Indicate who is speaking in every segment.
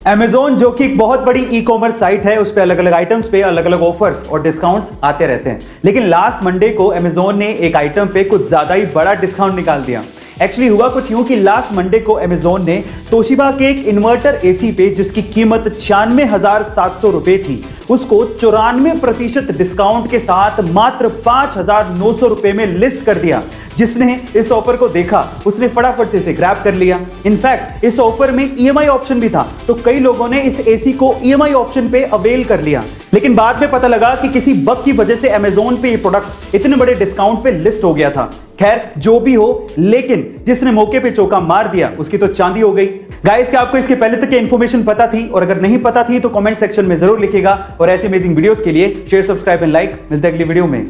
Speaker 1: Amazon जो कि एक बहुत बड़ी ई कॉमर्स साइट है, उस पे अलग अलग आइटम्स पे अलग अलग ऑफर्स और डिस्काउंट्स आते रहते हैं। लेकिन लास्ट मंडे को Amazon ने एक आइटम पे कुछ ज्यादा ही बड़ा डिस्काउंट निकाल दिया। एक्चुअली हुआ कुछ यूं कि लास्ट मंडे को Amazon ने तोशिबा के एक इन्वर्टर एसी पे जिसकी कीमत 96,700 रुपए थी, उसको 94% डिस्काउंट के साथ मात्र 5,900 रुपए में लिस्ट कर दिया। जिसने इस ऑफर को देखा उसने फटाफट से इसे ग्रैब कर लिया। इनफैक्ट इस ऑफर में ईएमआई ऑप्शन भी था, तो कई लोगों ने इस एसी को ईएमआई ऑप्शन पे अवेल कर लिया। लेकिन बाद में पता लगा कि किसी बग की वजह से Amazon पे ये प्रोडक्ट इतने बड़े डिस्काउंट पे लिस्ट हो गया था। खैर जो भी हो, लेकिन जिसने मौके पे चौका मार दिया उसकी तो चांदी हो गई। गाइस, क्या आपको इसके पहले तक की इंफॉर्मेशन पता थी? और अगर नहीं पता थी तो कमेंट सेक्शन में जरूर लिखिएगा। और ऐसे अमेजिंग वीडियोस के लिए शेयर, सब्सक्राइब एंड लाइक। मिलते हैं अगली वीडियो में।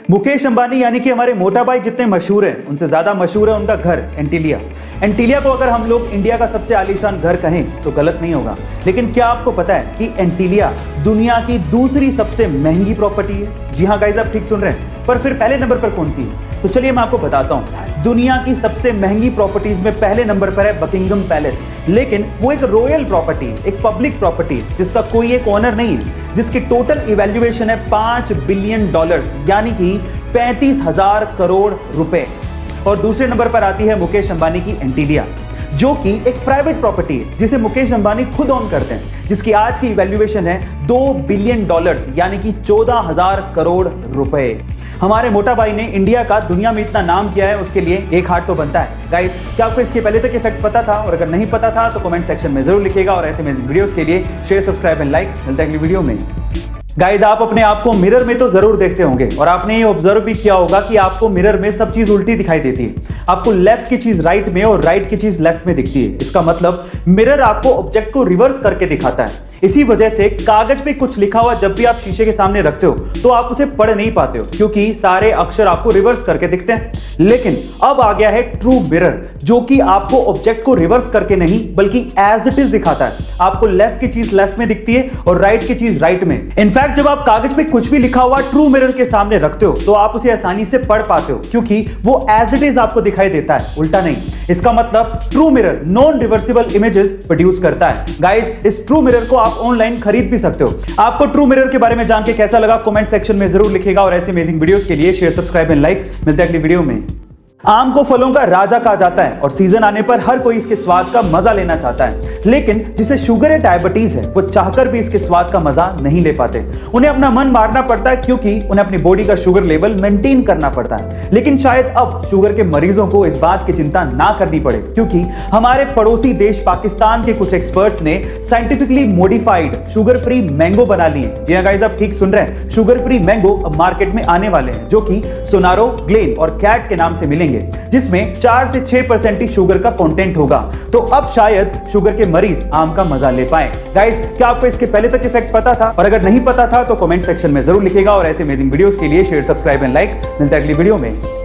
Speaker 1: मुकेश अंबानी यानी कि हमारे मोटा भाई जितने मशहूर हैं, उनसे ज्यादा मशहूर है उनका घर एंटीलिया। एंटीलिया को अगर हम लोग इंडिया का सबसे आलीशान घर कहें तो गलत नहीं होगा। लेकिन क्या आपको पता है कि एंटीलिया दुनिया की दूसरी सबसे महंगी प्रॉपर्टी है? जी हाँ गाइस, आप ठीक सुन रहे हैं। पर फिर पहले नंबर पर कौन सी है? तो चलिए मैं आपको बताता हूं। दुनिया की सबसे महंगी प्रॉपर्टीज में पहले नंबर पर है बकिंगम पैलेस। लेकिन वो एक रॉयल प्रॉपर्टी है, एक पब्लिक प्रॉपर्टी जिसका कोई एक ओनर नहीं है, जिसकी टोटल इवैल्यूएशन है $5 बिलियन, यानी कि 35,000 करोड़ रुपए। और दूसरे नंबर पर आती है मुकेश अंबानी की एंटीलिया, जो कि एक प्राइवेट प्रॉपर्टी है जिसे मुकेश अंबानी खुद ओन करते हैं, जिसकी आज की इवैल्यूएशन है $2 बिलियन, यानी कि 14,000 करोड़ रुपए। हमारे मोटा भाई ने इंडिया का दुनिया में इतना नाम किया है, उसके लिए एक हार्ट तो बनता है। गाइस, क्या आपको इसके पहले तक इफेक्ट पता था? और अगर नहीं पता था तो कमेंट सेक्शन में जरूर लिखिएगा। और ऐसे वीडियोस के लिए शेयर, सब्सक्राइब एंड लाइक। मिलते हैं अगली वीडियो में। गाइज, आप अपने आप को मिरर में तो जरूर देखते होंगे और आपने ये ऑब्जर्व भी किया होगा कि आपको मिरर में सब चीज उल्टी दिखाई देती है। आपको लेफ्ट की चीज राइट में और राइट की चीज लेफ्ट में दिखती है। इसका मतलब मिरर आपको ऑब्जेक्ट को रिवर्स करके दिखाता है। इसी वजह से कागज पे कुछ लिखा हुआ जब भी आप शीशे के सामने रखते हो तो आप उसे पढ़ नहीं पाते हो, क्योंकि सारे अक्षर आपको रिवर्स करके दिखते हैं। लेकिन अब आ गया है ट्रू मिरर, जो कि आपको ऑब्जेक्ट को रिवर्स करके नहीं बल्कि एज इट इज दिखाता है। आपको लेफ्ट की चीज लेफ्ट में दिखती है और राइट की चीज राइट में। इनफैक्ट जब आप कागज पे कुछ भी लिखा हुआ ट्रू मिरर के सामने रखते हो तो आप उसे आसानी से पढ़ पाते हो, क्योंकि वो एज इट इज आपको दिखाई देता है, उल्टा नहीं। इसका मतलब true mirror non reversible images produce करता है। गाइस, इस ट्रू मिरर को आप ऑनलाइन खरीद भी सकते हो। आपको ट्रू मिरर के बारे में जान के कैसा लगा कमेंट सेक्शन में जरूर लिखिएगा। और ऐसे अमेजिंग वीडियोस के लिए शेयर, सब्सक्राइब एंड लाइक। मिलते हैं अगली वीडियो में। आम को फलों का राजा कहा जाता है और सीजन आने पर हर कोई इसके स्वाद का मजा लेना चाहता है। लेकिन जिसे शुगर या डायबिटीज है वो चाहकर भी इसके स्वाद का मजा नहीं ले पाते। उन्हें अपना मन मारना पड़ता है, क्योंकि उन्हें अपनी बॉडी का शुगर लेवल मेंटेन करना पड़ता है। लेकिन शायद अब शुगर के मरीजों को इस बात की चिंता ना करनी पड़े, क्योंकि हमारे पड़ोसी देश पाकिस्तान के कुछ एक्सपर्ट्स ने scientifically modified sugar free mango बना लिए। जी हां गाइस, आप ठीक सुन रहे हैं। शुगर फ्री मैंगो अब मार्केट में आने वाले हैं, जो कि सोनारो, ग्लेन और कैट के नाम से मिलेंगे, जिसमें 4 से 6% ही शुगर का कंटेंट होगा। तो अब शायद शुगर के मरीज आम का मजा ले पाए। गाइस, क्या आपको इसके पहले तक इफेक्ट पता था? और अगर नहीं पता था तो कमेंट सेक्शन में जरूर लिखिएगा। और ऐसे अमेजिंग वीडियोस के लिए शेयर, सब्सक्राइब एंड लाइक। मिलते हैं अगली वीडियो में।